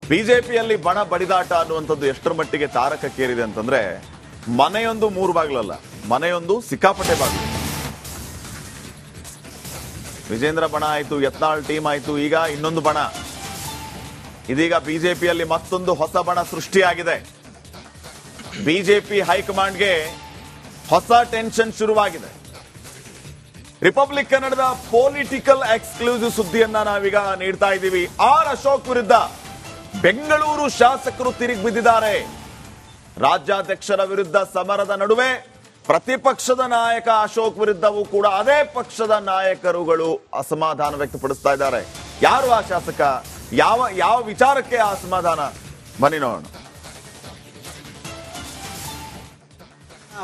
ಬಿಜೆಪಿಯಲ್ಲಿ ಬಣ ಬಡಿದಾಟ ಅನ್ನುವಂಥದ್ದು ಎಷ್ಟರ ಮಟ್ಟಿಗೆ ತಾರಕಕ್ಕೇರಿದೆ ಅಂತಂದ್ರೆ ಮನೆಯೊಂದು 3 ಬಾಗಿಲಲ್ಲ, ಮನೆಯೊಂದು ಸಿಕ್ಕಾಪಟ್ಟೆ ಬಾಗಿಲು. ವಿಜೇಂದ್ರ ಬಣ ಆಯ್ತು, ಯತ್ನಾಳ್ ಟೀಮ್ ಆಯ್ತು, ಈಗ ಇನ್ನೊಂದು ಬಣ. ಇದೀಗ ಬಿಜೆಪಿಯಲ್ಲಿ ಮತ್ತೊಂದು ಹೊಸ ಬಣ ಸೃಷ್ಟಿಯಾಗಿದೆ. ಬಿಜೆಪಿ ಹೈಕಮಾಂಡ್ಗೆ ಹೊಸ ಟೆನ್ಷನ್ ಶುರುವಾಗಿದೆ. ರಿಪಬ್ಲಿಕ್ ಕನ್ನಡದ ಪೊಲಿಟಿಕಲ್ ಎಕ್ಸ್ಕ್ಲೂಸಿವ್ ಸುದ್ದಿಯನ್ನ ನಾವೀಗ ನೀಡ್ತಾ ಇದ್ದೀವಿ. ಆರ್ ಅಶೋಕ್ ವಿರುದ್ಧ ಬೆಂಗಳೂರು ಶಾಸಕರು ತಿರುಗಿ ಬಿದ್ದಿದ್ದಾರೆ. ರಾಜ್ಯಾಧ್ಯಕ್ಷರ ವಿರುದ್ಧ ಸಮರದ ನಡುವೆ ಪ್ರತಿಪಕ್ಷದ ನಾಯಕ ಅಶೋಕ್ ವಿರುದ್ಧವೂ ಕೂಡ ಅದೇ ಪಕ್ಷದ ನಾಯಕರುಗಳು ಅಸಮಾಧಾನ ವ್ಯಕ್ತಪಡಿಸ್ತಾ ಇದ್ದಾರೆ. ಯಾರು ಆ ಶಾಸಕ, ಯಾವ ವಿಚಾರಕ್ಕೆ ಆ ಅಸಮಾಧಾನ, ಬನ್ನಿ ನೋಡೋಣ.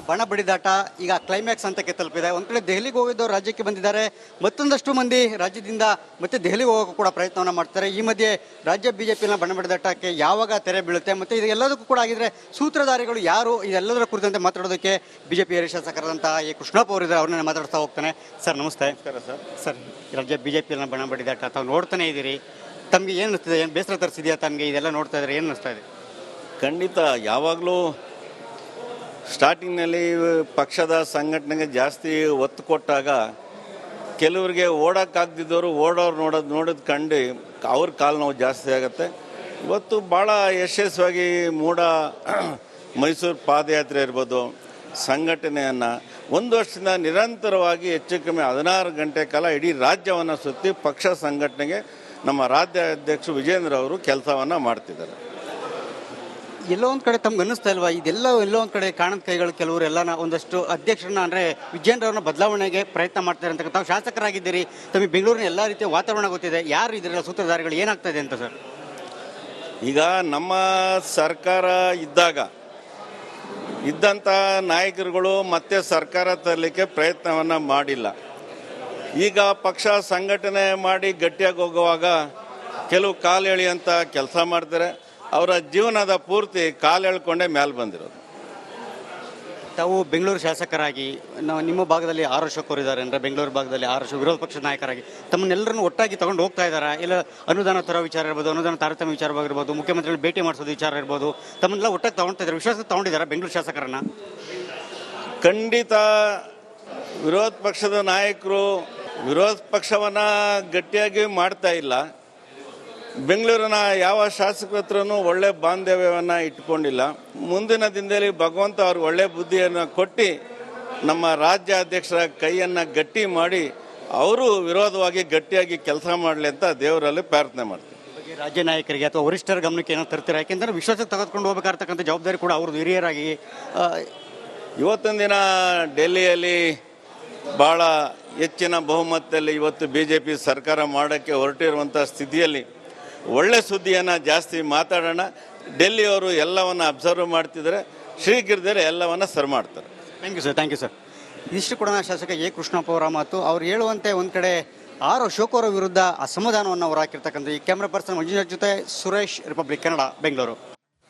ಬಣ ಬಡಿದಾಟ ಈಗ ಕ್ಲೈಮ್ಯಾಕ್ಸ್ ಹಂತಕ್ಕೆ ತಲುಪಿದೆ. ಒಂದ್ ಕಡೆ ದೆಹಲಿಗೆ ಹೋಗಿದ್ದವರು ರಾಜ್ಯಕ್ಕೆ ಬಂದಿದ್ದಾರೆ, ಮತ್ತೊಂದಷ್ಟು ಮಂದಿ ರಾಜ್ಯದಿಂದ ಮತ್ತೆ ದೆಹಲಿಗೆ ಹೋಗೋಕ್ಕೂ ಕೂಡ ಪ್ರಯತ್ನವನ್ನ ಮಾಡ್ತಾರೆ. ಈ ಮಧ್ಯೆ ರಾಜ್ಯ ಬಿಜೆಪಿನ ಬಣ ಬಡಿದಾಟಕ್ಕೆ ಯಾವಾಗ ತೆರೆ ಬೀಳುತ್ತೆ ಮತ್ತೆ ಇದೆಲ್ಲದಕ್ಕೂ ಕೂಡ ಆಗಿದ್ರೆ ಸೂತ್ರಧಾರಿಗಳು ಯಾರು, ಇದೆಲ್ಲದರ ಕುರಿತಂತೆ ಮಾತಾಡೋದಕ್ಕೆ ಬಿಜೆಪಿ ಹಿರಿಯ ಶಾಸಕರಾದಂತಹ ಎ ಕೃಷ್ಣಪ್ಪ ಅವರಿದ್ದಾರೆ. ಅವ್ರನ್ನ ಮಾತಾಡ್ತಾ ಹೋಗ್ತಾನೆ. ಸರ್ ನಮಸ್ತೆ. ಸರ್, ರಾಜ್ಯ ಬಿಜೆಪಿನ ಬಣ ಬಡಿದಾಟ ತಾವು ನೋಡ್ತಾನೆ ಇದ್ದೀರಿ, ತಮಗೆ ಏನು ಅನಿಸ್ತಿದೆ? ಏನು ಬೇಸರ ತರಿಸಿದೆಯಾ ತಮಗೆ ಇದೆಲ್ಲ ನೋಡ್ತಾ ಇದ್ರೆ? ಏನು ಅನಿಸ್ತಾ ಇದೆ? ಖಂಡಿತ ಯಾವಾಗಲೂ ಸ್ಟಾರ್ಟಿಂಗ್ನಲ್ಲಿ ಪಕ್ಷದ ಸಂಘಟನೆಗೆ ಜಾಸ್ತಿ ಒತ್ತು ಕೊಟ್ಟಾಗ ಕೆಲವರಿಗೆ ಓಡೋಕ್ಕಾಗ್ದಿದ್ದವರು ನೋಡೋದು ಕಂಡು ಅವ್ರ ಕಾಲು ನೋವು ಜಾಸ್ತಿ ಆಗುತ್ತೆ. ಇವತ್ತು ಭಾಳ ಯಶಸ್ವಿಯಾಗಿ ಮೈಸೂರು ಪಾದಯಾತ್ರೆ ಇರ್ಬೋದು, ಸಂಘಟನೆಯನ್ನು 1 ವರ್ಷದಿಂದ ನಿರಂತರವಾಗಿ ಹೆಚ್ಚು ಕಮ್ಮಿ 16 ಗಂಟೆ ಕಾಲ ಇಡೀ ರಾಜ್ಯವನ್ನು ಸುತ್ತಿ ಪಕ್ಷ ಸಂಘಟನೆಗೆ ನಮ್ಮ ರಾಜ್ಯಾಧ್ಯಕ್ಷರು ವಿಜೇಂದ್ರ ಅವರು ಕೆಲಸವನ್ನು ಮಾಡ್ತಿದ್ದಾರೆ. ಎಲ್ಲೋ ಒಂದು ಕಡೆ ತಮ್ಗೆ ಅನ್ನಿಸ್ತಾ ಇಲ್ವಾ ಇದೆಲ್ಲ ಎಲ್ಲೋ ಒಂದು ಕಡೆ ಕಾಣದ ಕೈಗಳು ಕೆಲವರು ಎಲ್ಲ ಒಂದಷ್ಟು ಅಧ್ಯಕ್ಷರನ್ನ ಅಂದರೆ ವಿಜೇಂದ್ರ ಅವ್ರನ್ನ ಬದಲಾವಣೆಗೆ ಪ್ರಯತ್ನ ಮಾಡ್ತಾರೆ ಅಂತ? ತಾವು ಶಾಸಕರಾಗಿದ್ದೀರಿ, ತಮಗೆ ಬೆಂಗಳೂರಿನ ಎಲ್ಲ ರೀತಿಯ ವಾತಾವರಣ ಗೊತ್ತಿದೆ, ಯಾರು ಇದರ ಸೂತ್ರಧಾರಿಗಳು, ಏನಾಗ್ತಾ ಇದೆ ಅಂತ ಸರ್? ಈಗ ನಮ್ಮ ಸರ್ಕಾರ ಇದ್ದಂಥ ನಾಯಕರುಗಳು ಮತ್ತೆ ಸರ್ಕಾರ ತರಲಿಕ್ಕೆ ಪ್ರಯತ್ನವನ್ನು ಮಾಡಿಲ್ಲ. ಈಗ ಪಕ್ಷ ಸಂಘಟನೆ ಮಾಡಿ ಗಟ್ಟಿಯಾಗಿ ಹೋಗುವಾಗ ಕೆಲವು ಕಾಲು ಎಳೆಯುವಂಥ ಕೆಲಸ ಮಾಡ್ತಾರೆ. ಅವರ ಜೀವನದ ಪೂರ್ತಿ ಕಾಲು ಎಳ್ಕೊಂಡೇ ಮೇಲೆ ಬಂದಿರೋದು. ತಾವು ಬೆಂಗಳೂರು ಶಾಸಕರಾಗಿ ನಿಮ್ಮ ಭಾಗದಲ್ಲಿ ಆರ್ ಅಶೋಕ್ ಅವರು ಇದ್ದಾರೆ ಅಂದರೆ ಬೆಂಗಳೂರು ಭಾಗದಲ್ಲಿ ಆರ್ ಅಶೋಕ್ ವಿರೋಧ ಪಕ್ಷದ ನಾಯಕರಾಗಿ ತಮ್ಮನ್ನೆಲ್ಲರನ್ನು ಒಟ್ಟಾಗಿ ತಗೊಂಡು ಹೋಗ್ತಾ ಇದ್ದಾರೆ. ಇಲ್ಲ ಅನುದಾನ ತರೋ ವಿಚಾರ ಇರ್ಬೋದು, ಅನುದಾನ ತಾರತಮ್ಯ ವಿಚಾರವಾಗಿರ್ಬೋದು, ಮುಖ್ಯಮಂತ್ರಿಗಳು ಭೇಟಿ ಮಾಡಿಸೋದು ವಿಚಾರ ಇರ್ಬೋದು, ತಮ್ಮನ್ನೆಲ್ಲ ಒಟ್ಟಾಗಿ ತಗೊಳ್ತಾ ಇದ್ದಾರೆ. ವಿಶ್ವಾಸಕ್ಕೆ ತಗೊಂಡಿದ್ದಾರೆ ಬೆಂಗಳೂರು ಶಾಸಕರನ್ನ? ಖಂಡಿತ ವಿರೋಧ ಪಕ್ಷದ ನಾಯಕರು ವಿರೋಧ ಪಕ್ಷವನ್ನು ಗಟ್ಟಿಯಾಗಿ ಮಾಡ್ತಾ ಇಲ್ಲ. ಬೆಂಗಳೂರಿನ ಯಾವ ಶಾಸಕರ ಹತ್ರನೂ ಒಳ್ಳೆ ಬಾಂಧವ್ಯವನ್ನು ಇಟ್ಕೊಂಡಿಲ್ಲ. ಮುಂದಿನ ದಿನದಲ್ಲಿ ಭಗವಂತ ಅವ್ರಿಗೆ ಒಳ್ಳೆ ಬುದ್ಧಿಯನ್ನು ಕೊಟ್ಟು ನಮ್ಮ ರಾಜ್ಯಾಧ್ಯಕ್ಷರ ಕೈಯನ್ನು ಗಟ್ಟಿ ಮಾಡಿ ಅವರು ವಿರೋಧವಾಗಿ ಗಟ್ಟಿಯಾಗಿ ಕೆಲಸ ಮಾಡಲಿ ಅಂತ ದೇವರಲ್ಲಿ ಪ್ರಾರ್ಥನೆ ಮಾಡ್ತೀವಿ. ರಾಜ್ಯ ನಾಯಕರಿಗೆ ಅಥವಾ ವರಿಷ್ಠರ ಗಮನಕ್ಕೆ ಏನೋ ತರ್ತೀರಾ? ಯಾಕೆಂದರೆ ವಿಶ್ವಾಸಕ್ಕೆ ತೆಗೆದುಕೊಂಡು ಹೋಗಬೇಕಾಗಿರ್ತಕ್ಕಂಥ ಜವಾಬ್ದಾರಿ ಕೂಡ ಅವ್ರದ್ದು ಹಿರಿಯರಾಗಿ. ಇವತ್ತೊಂದು ದಿನ ಡೆಲ್ಲಿಯಲ್ಲಿ ಭಾಳ ಹೆಚ್ಚಿನ ಬಹುಮತದಲ್ಲಿ ಇವತ್ತು BJP ಸರ್ಕಾರ ಮಾಡೋಕ್ಕೆ ಹೊರಟಿರುವಂಥ ಸ್ಥಿತಿಯಲ್ಲಿ ಒಳ್ಳೆ ಸುದ್ದಿಯನ್ನು ಜಾಸ್ತಿ ಮಾತಾಡೋಣ. ಡೆಲ್ಲಿಯವರು ಎಲ್ಲವನ್ನು ಅಬ್ಸರ್ವ್ ಮಾಡ್ತಿದ್ದಾರೆ, ಶೀಘ್ರದಲ್ಲೇ ಎಲ್ಲವನ್ನು ಸರಿ ಮಾಡ್ತಾರೆ. Thank you sir. ಇದಿಷ್ಟು ಕೂಡ ಶಾಸಕ ಎ ಕೃಷ್ಣಪ್ಪ ಅವರ ಮಾತು. ಅವ್ರು ಹೇಳುವಂತೆ ಒಂದು ಕಡೆ ಆರ್ ಅಶೋಕ್ ಅವರ ವಿರುದ್ಧ ಅಸಮಾಧಾನವನ್ನು ಅವರು ಹಾಕಿರ್ತಕ್ಕಂಥ. ಈ ಕ್ಯಾಮ್ರಾ ಪರ್ಸನ್ ಮಂಜುನಾಥ್ ಜೊತೆ ಸುರೇಶ್, ರಿಪಬ್ಲಿಕ್ ಕನ್ನಡ, ಬೆಂಗಳೂರು.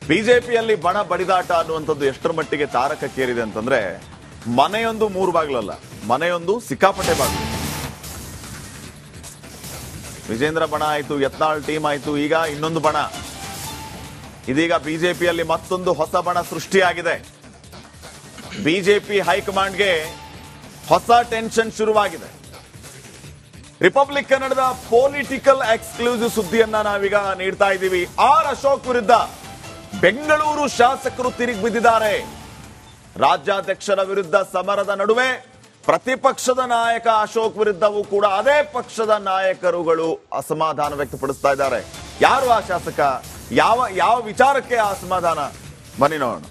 ಬಿಜೆಪಿಯಲ್ಲಿ ಬಣ ಬಡಿದಾಟ ಅನ್ನುವಂಥದ್ದು ಎಷ್ಟರ ಮಟ್ಟಿಗೆ ತಾರಕಕ್ಕೇರಿದೆ ಅಂತಂದ್ರೆ ಮನೆಯೊಂದು 3 ಬಾಗಿಲಲ್ಲ, ಮನೆಯೊಂದು ಸಿಕ್ಕಾಪಟ್ಟೆ ಬಾಗಿಲು. ವಿಜೇಂದ್ರ ಬಣ ಆಯ್ತು, ಯತ್ನಾಳ್ ಟೀಮ್ ಆಯ್ತು, ಈಗ ಇನ್ನೊಂದು ಬಣ. ಇದೀಗ ಬಿಜೆಪಿಯಲ್ಲಿ ಮತ್ತೊಂದು ಹೊಸ ಬಣ ಸೃಷ್ಟಿಯಾಗಿದೆ. ಬಿಜೆಪಿ ಹೈಕಮಾಂಡ್ಗೆ ಹೊಸ ಟೆನ್ಷನ್ ಶುರುವಾಗಿದೆ. ರಿಪಬ್ಲಿಕ್ ಕನ್ನಡದ ಪೊಲಿಟಿಕಲ್ ಎಕ್ಸ್ಕ್ಲೂಸಿವ್ ಸುದ್ದಿಯನ್ನ ನಾವೀಗ ನೀಡ್ತಾ ಇದ್ದೀವಿ. ಆರ್ ಅಶೋಕ್ ವಿರುದ್ಧ ಬೆಂಗಳೂರು ಶಾಸಕರು ತಿರುಗಿ ಬಿದ್ದಿದ್ದಾರೆ. ರಾಜ್ಯಾಧ್ಯಕ್ಷರ ವಿರುದ್ಧ ಸಮರದ ನಡುವೆ ಪ್ರತಿಪಕ್ಷದ ನಾಯಕ ಅಶೋಕ್ ವಿರುದ್ಧವೂ ಕೂಡ ಅದೇ ಪಕ್ಷದ ನಾಯಕರುಗಳು ಅಸಮಾಧಾನ ವ್ಯಕ್ತಪಡಿಸ್ತಾ ಇದ್ದಾರೆ. ಯಾರು ಆ ಶಾಸಕ, ಯಾವ ವಿಚಾರಕ್ಕೆ ಆ ಅಸಮಾಧಾನ, ಬನ್ನಿ ನೋಡೋಣ.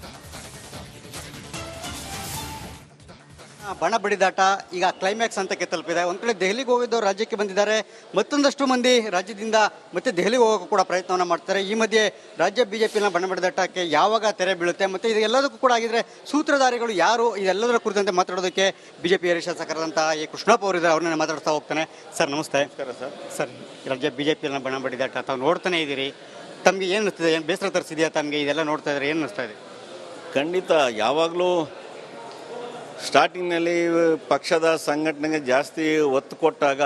ಬಣ ಬಡಿದಾಟ ಈಗ ಕ್ಲೈಮ್ಯಾಕ್ಸ್ ಹಂತಕ್ಕೆ ತಲುಪಿದೆ. ಒಂದ್ ಕಡೆ ದೆಹಲಿಗೆ ಹೋಗಿದ್ದವರು ರಾಜ್ಯಕ್ಕೆ ಬಂದಿದ್ದಾರೆ, ಮತ್ತೊಂದಷ್ಟು ಮಂದಿ ರಾಜ್ಯದಿಂದ ಮತ್ತೆ ದೆಹಲಿಗೆ ಹೋಗೋಕ್ಕೂ ಕೂಡ ಪ್ರಯತ್ನವನ್ನ ಮಾಡ್ತಾರೆ. ಈ ಮಧ್ಯೆ ರಾಜ್ಯ ಬಿಜೆಪಿನ ಬಣ ಬಡಿದಾಟಕ್ಕೆ ಯಾವಾಗ ತೆರೆ ಬೀಳುತ್ತೆ ಮತ್ತೆ ಇದೆಲ್ಲದಕ್ಕೂ ಕೂಡ ಆಗಿದ್ರೆ ಸೂತ್ರಧಾರಿಗಳು ಯಾರು, ಇದೆಲ್ಲದರ ಕುರಿತಂತೆ ಮಾತಾಡೋದಕ್ಕೆ ಬಿಜೆಪಿ ಹಿರಿಯ ಶಾಸಕರಾದಂತಹ ಎ ಕೃಷ್ಣಪ್ಪ ಅವರಿದ್ದಾರೆ. ಅವ್ರನ್ನ ಮಾತಾಡ್ತಾ ಹೋಗ್ತಾನೆ. ಸರ್ ನಮಸ್ತೆ. ಸರ್, ರಾಜ್ಯ ಬಿಜೆಪಿನ ಬಣ ಬಡಿದಾಟ ತಾವು ನೋಡ್ತಾನೆ ಇದ್ದೀರಿ, ತಮಗೆ ಏನು ಅನಿಸ್ತಿದೆ? ಏನು ಬೇಸರ ತರಿಸಿದೆಯಾ ತಮಗೆ ಇದೆಲ್ಲ ನೋಡ್ತಾ ಇದ್ರೆ? ಏನು ಅನಿಸ್ತಾ ಇದೆ? ಖಂಡಿತ ಯಾವಾಗಲೂ ಸ್ಟಾರ್ಟಿಂಗ್ನಲ್ಲಿ ಪಕ್ಷದ ಸಂಘಟನೆಗೆ ಜಾಸ್ತಿ ಒತ್ತು ಕೊಟ್ಟಾಗ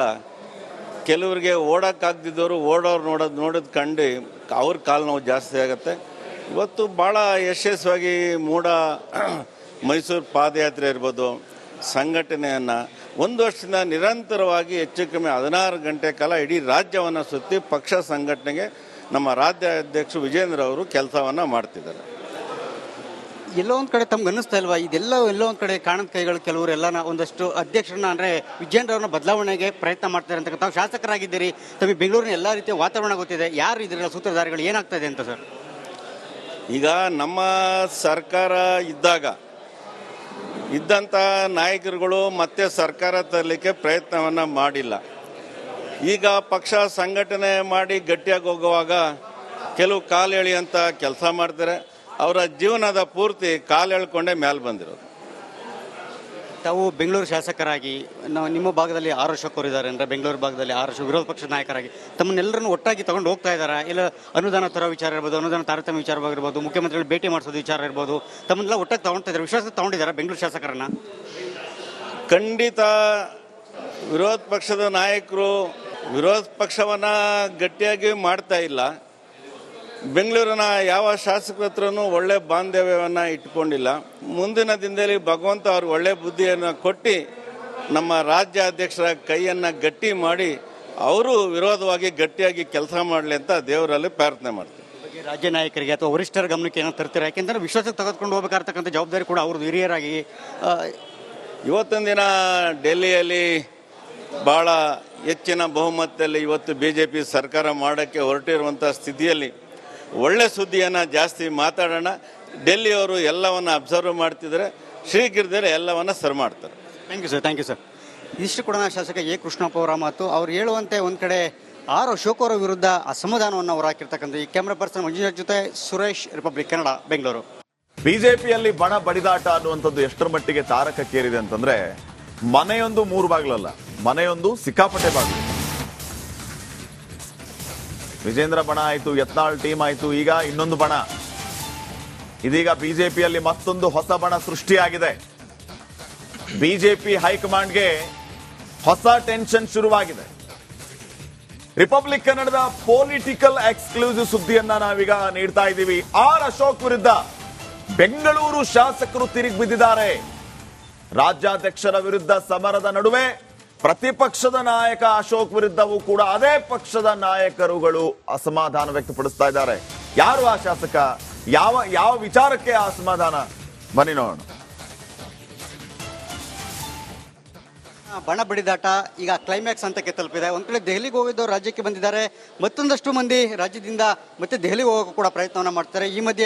ಕೆಲವರಿಗೆ ಓಡೋಕ್ಕಾಗ್ದಿದ್ದವರು ನೋಡೋದು ಕಂಡು ಅವ್ರ ಕಾಲು ನೋವು ಜಾಸ್ತಿ ಆಗುತ್ತೆ. ಇವತ್ತು ಭಾಳ ಯಶಸ್ವಿಯಾಗಿ ಮೂಡ ಮೈಸೂರು ಪಾದಯಾತ್ರೆ ಇರ್ಬೋದು, ಸಂಘಟನೆಯನ್ನು ಒಂದು ವರ್ಷದಿಂದ ನಿರಂತರವಾಗಿ ಹೆಚ್ಚು ಕಮ್ಮಿ 16 ಗಂಟೆ ಕಾಲ ಇಡೀ ರಾಜ್ಯವನ್ನು ಸುತ್ತಿ ಪಕ್ಷ ಸಂಘಟನೆಗೆ ನಮ್ಮ ರಾಜ್ಯಾಧ್ಯಕ್ಷರು ವಿಜೇಂದ್ರ ಅವರು ಕೆಲಸವನ್ನು ಮಾಡ್ತಿದ್ದಾರೆ. ಎಲ್ಲೋ ಒಂದು ಕಡೆ ತಮ್ಗೆ ಅನ್ನಿಸ್ತಾ ಇಲ್ವಾ ಇದೆಲ್ಲ ಎಲ್ಲೋ ಒಂದು ಕಡೆ ಕಾಣದ ಕೈಗಳು ಕೆಲವರು ಎಲ್ಲ ಒಂದಷ್ಟು ಅಧ್ಯಕ್ಷರನ್ನ ಅಂದರೆ ವಿಜೇಂದ್ರ ಅವ್ರನ್ನ ಬದಲಾವಣೆಗೆ ಪ್ರಯತ್ನ ಮಾಡ್ತಾರೆ ಅಂತ ತಾವು ಶಾಸಕರಾಗಿದ್ದೀರಿ, ತಮಗೆ ಬೆಂಗಳೂರಿನ ಎಲ್ಲ ರೀತಿಯ ವಾತಾವರಣ ಗೊತ್ತಿದೆ, ಯಾರು ಇದರ ಸೂತ್ರಧಾರಿಗಳು ಏನಾಗ್ತಾ ಇದೆ ಅಂತ ಸರ್? ಈಗ ನಮ್ಮ ಸರ್ಕಾರ ಇದ್ದಂಥ ನಾಯಕರುಗಳು ಮತ್ತೆ ಸರ್ಕಾರ ತರಲಿಕ್ಕೆ ಪ್ರಯತ್ನವನ್ನು ಮಾಡಿಲ್ಲ. ಈಗ ಪಕ್ಷ ಸಂಘಟನೆ ಮಾಡಿ ಗಟ್ಟಿಯಾಗಿ ಹೋಗುವಾಗ ಕೆಲವು ಕಾಲು ಎಳೆಯಂಥ ಕೆಲಸ ಮಾಡ್ತಾರೆ. ಅವರ ಜೀವನದ ಪೂರ್ತಿ ಕಾಲು ಎಳ್ಕೊಂಡೇ ಮೇಲೆ ಬಂದಿರೋದು. ತಾವು ಬೆಂಗಳೂರು ಶಾಸಕರಾಗಿ ನಿಮ್ಮ ಭಾಗದಲ್ಲಿ ಆರ್ ಅಶೋಕ್ ಅವರು ಇದ್ದಾರೆ ಅಂದರೆ ಬೆಂಗಳೂರು ಭಾಗದಲ್ಲಿ ಆರ್ ಅಶೋಕ್ ವಿರೋಧ ಪಕ್ಷದ ನಾಯಕರಾಗಿ ತಮ್ಮನ್ನೆಲ್ಲರನ್ನು ಒಟ್ಟಾಗಿ ತಗೊಂಡು ಹೋಗ್ತಾ ಇದ್ದಾರೆ. ಇಲ್ಲ ಅನುದಾನ ತರೋ ವಿಚಾರ ಇರ್ಬೋದು, ಅನುದಾನ ತಾರತಮ್ಯ ವಿಚಾರವಾಗಿರ್ಬೋದು, ಮುಖ್ಯಮಂತ್ರಿಗಳು ಭೇಟಿ ಮಾಡಿಸೋದು ವಿಚಾರ ಇರ್ಬೋದು, ತಮ್ಮನ್ನೆಲ್ಲ ಒಟ್ಟಾಗಿ ತಗೊಳ್ತಾ ಇದ್ದಾರೆ. ವಿಶ್ವಾಸ ತಗೊಂಡಿದ್ದಾರೆ ಬೆಂಗಳೂರು ಶಾಸಕರನ್ನ? ಖಂಡಿತ ವಿರೋಧ ಪಕ್ಷದ ನಾಯಕರು ವಿರೋಧ ಪಕ್ಷವನ್ನು ಗಟ್ಟಿಯಾಗಿ ಮಾಡ್ತಾ ಇಲ್ಲ. ಬೆಂಗಳೂರಿನ ಯಾವ ಶಾಸಕರ ಹತ್ರನೂ ಒಳ್ಳೆ ಬಾಂಧವ್ಯವನ್ನು ಇಟ್ಕೊಂಡಿಲ್ಲ. ಮುಂದಿನ ದಿನದಲ್ಲಿ ಭಗವಂತ ಅವ್ರಿಗೆ ಒಳ್ಳೆ ಬುದ್ಧಿಯನ್ನು ಕೊಟ್ಟು ನಮ್ಮ ರಾಜ್ಯಾಧ್ಯಕ್ಷರ ಕೈಯನ್ನು ಗಟ್ಟಿ ಮಾಡಿ ಅವರು ವಿರೋಧವಾಗಿ ಗಟ್ಟಿಯಾಗಿ ಕೆಲಸ ಮಾಡಲಿ ಅಂತ ದೇವರಲ್ಲಿ ಪ್ರಾರ್ಥನೆ ಮಾಡ್ತೀವಿ. ರಾಜ್ಯ ನಾಯಕರಿಗೆ ಅಥವಾ ವರಿಷ್ಠರ ಗಮನಕ್ಕೆ ಏನೋ ತರ್ತೀರಾ? ಯಾಕೆಂದರೆ ವಿಶ್ವಾಸಕ್ಕೆ ತೆಗೆದುಕೊಂಡು ಹೋಗಬೇಕಾಗಿರ್ತಕ್ಕಂಥ ಜವಾಬ್ದಾರಿ ಕೂಡ ಅವ್ರದ್ದು ಹಿರಿಯರಾಗಿ. ಇವತ್ತಿನ ದಿನ ಡೆಲ್ಲಿಯಲ್ಲಿ ಭಾಳ ಹೆಚ್ಚಿನ ಬಹುಮತದಲ್ಲಿ ಇವತ್ತು BJP ಸರ್ಕಾರ ಮಾಡೋಕ್ಕೆ ಹೊರಟಿರುವಂಥ ಸ್ಥಿತಿಯಲ್ಲಿ ಒಳ್ಳೆ ಸುದ್ದಿಯನ್ನು ಜಾಸ್ತಿ ಮಾತಾಡೋಣ. ಡೆಲ್ಲಿಯವರು ಎಲ್ಲವನ್ನು ಅಬ್ಸರ್ವ್ ಮಾಡ್ತಿದ್ದಾರೆ, ಶೀಘ್ರದಲ್ಲೇ ಎಲ್ಲವನ್ನು ಸರಿ ಮಾಡ್ತಾರೆ. Thank you sir. ಇದಿಷ್ಟು ಕೂಡ ಶಾಸಕ ಎ ಕೃಷ್ಣಪ್ಪ ಅವರ ಮಾತು. ಅವ್ರು ಹೇಳುವಂತೆ ಒಂದು ಕಡೆ ಆರ್ ಅಶೋಕ್ ಅವರ ವಿರುದ್ಧ ಅಸಮಾಧಾನವನ್ನು ಅವರು ಹಾಕಿರ್ತಕ್ಕಂಥ. ಈ ಕ್ಯಾಮ್ರಾ ಪರ್ಸನ್ ಮಂಜುನಾಥ್ ಜೊತೆ ಸುರೇಶ್, ರಿಪಬ್ಲಿಕ್ ಕನ್ನಡ, ಬೆಂಗಳೂರು. ಬಿಜೆಪಿಯಲ್ಲಿ ಬಣ ಬಡಿದಾಟ ಅನ್ನುವಂಥದ್ದು ಎಷ್ಟರ ಮಟ್ಟಿಗೆ ತಾರಕಕ್ಕೇರಿದೆ ಅಂತಂದ್ರೆ, ಮನೆಯೊಂದು 3 ಬಾಗಿಲಲ್ಲ, ಮನೆಯೊಂದು ಸಿಕ್ಕಾಪಟ್ಟೆ ಬಾಗಿಲು. ವಿಜೇಂದ್ರ ಬಣ ಆಯ್ತು, ಯತ್ನಾಳ್ ಟೀಮ್ ಆಯ್ತು, ಈಗ ಇನ್ನೊಂದು ಬಣ. ಇದೀಗ ಬಿಜೆಪಿಯಲ್ಲಿ ಮತ್ತೊಂದು ಹೊಸ ಬಣ ಸೃಷ್ಟಿಯಾಗಿದೆ. ಬಿಜೆಪಿ ಹೈಕಮಾಂಡ್ಗೆ ಹೊಸ ಟೆನ್ಷನ್ ಶುರುವಾಗಿದೆ. ರಿಪಬ್ಲಿಕ್ ಕನ್ನಡದ ಪೊಲಿಟಿಕಲ್ ಎಕ್ಸ್ಕ್ಲೂಸಿವ್ ಸುದ್ದಿಯನ್ನ ನಾವೀಗ ನೀಡ್ತಾ ಇದ್ದೀವಿ. ಆರ್ ಅಶೋಕ್ ವಿರುದ್ಧ ಬೆಂಗಳೂರು ಶಾಸಕರು ತಿರುಗಿ ಬಿದ್ದಿದ್ದಾರೆ. ರಾಜ್ಯಾಧ್ಯಕ್ಷರ ವಿರುದ್ಧ ಸಮರದ ನಡುವೆ ಪ್ರತಿಪಕ್ಷದ ನಾಯಕ ಅಶೋಕ್ ವಿರುದ್ಧವೂ ಕೂಡ ಅದೇ ಪಕ್ಷದ ನಾಯಕರುಗಳು ಅಸಮಾಧಾನ ವ್ಯಕ್ತಪಡಿಸ್ತಾ ಇದ್ದಾರೆ. ಯಾರು ಆ ಶಾಸಕ, ಯಾವ ವಿಚಾರಕ್ಕೆ ಆ ಅಸಮಾಧಾನ, ಬನ್ನಿ ನೋಡೋಣ. ಬಣ ಬಡಿದಾಟ ಈಗ ಕ್ಲೈಮ್ಯಾಕ್ಸ್ ಹಂತಕ್ಕೆ ತಲುಪಿದೆ. ಒಂದ್ ಕಡೆ ದೆಹಲಿಗೆ ಹೋಗಿದ್ದವರು ರಾಜ್ಯಕ್ಕೆ ಬಂದಿದ್ದಾರೆ, ಮತ್ತೊಂದಷ್ಟು ಮಂದಿ ರಾಜ್ಯದಿಂದ ಮತ್ತೆ ದೆಹಲಿಗೆ ಹೋಗೋಕೆ ಕೂಡ ಪ್ರಯತ್ನವನ್ನ ಮಾಡ್ತಾರೆ. ಈ ಮಧ್ಯೆ